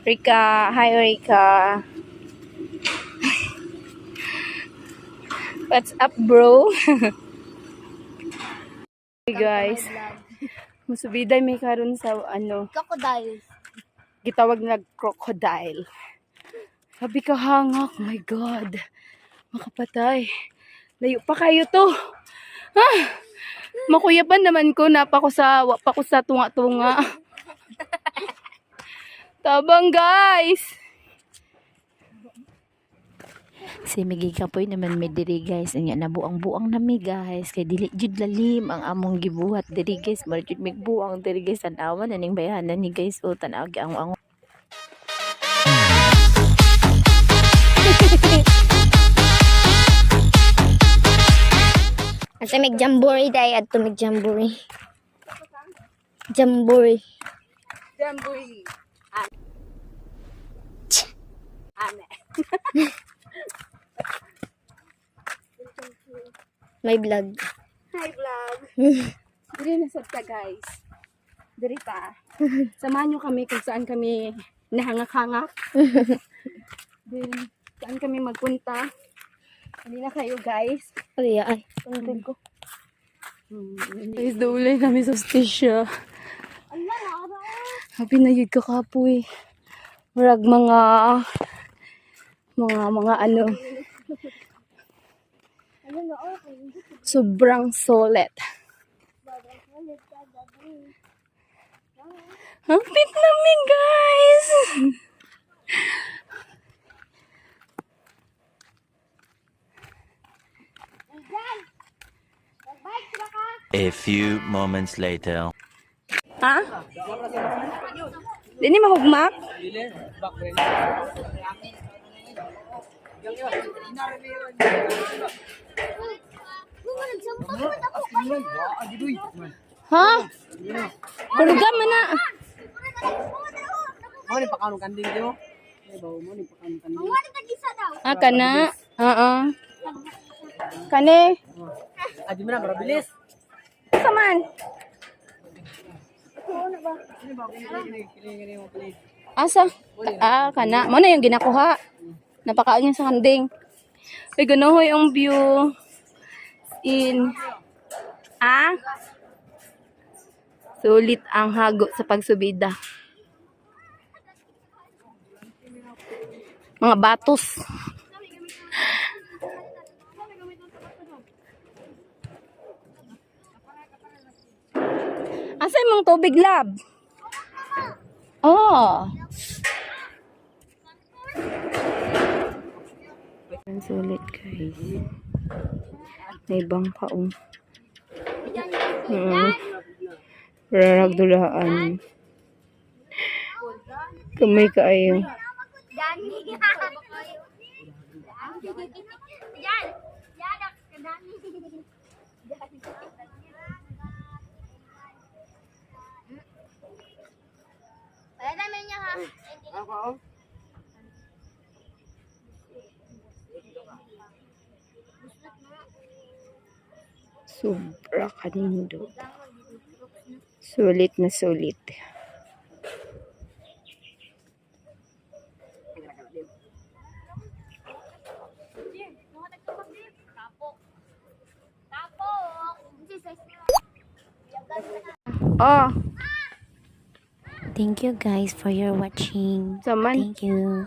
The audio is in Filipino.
Rika, hi Rika. What's up, bro? Hey guys, musubiday may karon sa ano, Crocodile. gitawag na crocodile. Sabi ka hangak, oh my god. Makapatay. Layo pa kayo to. Ah! Makuyaban naman ko, wapa ko sa tunga-tunga. Tabang guys. Si Migi Kapoy naman may diri guys. Anya na buang-buang na mi guys. Kay dili jud lalim ang among gibuhat diri guys. Mara jud mig buang diri guys. Tanawan na ning bayanan ni guys. O tanaw gi ang Asa mig jamboree day adto mig jamboree. Jamboree. Jamboree. Ane. May vlog. Hi vlog. Diri na sa guys. Diri pa. Samahan nyo kami kung saan kami nahangak-hangak. Then, saan kami magpunta. Hindi na kayo guys. Ay ay. Tundin ko. Guys, daulay kami sa stisya. Happy na yun kakapoy. Marag mga ano. Sobrang solid. Hapit namin guys. A few moments later. Ha? Di ni mahugmak? Ha? Hulugan man na. Mo ni pakanong kanding yo. Ay bawo mo ni pakanong kanding. Ah, kana? Oo. Kane? Adi mo na marabilis. Saman. Asa? Ah, kana. Mo na yung ginakuha. Napakaon niya sa kanding. Uy, ganohoy ang view. Ah? Sulit ang hago sa pagsubida. Mga batos. Asa mong tubig lab? Oh. Ang sulit guys. May bangkaong. Raragdulaan. Kamay kaayo. Sobra kanindo. Sulit na sulit. Oh. Thank you guys for your watching. Saman. Thank you.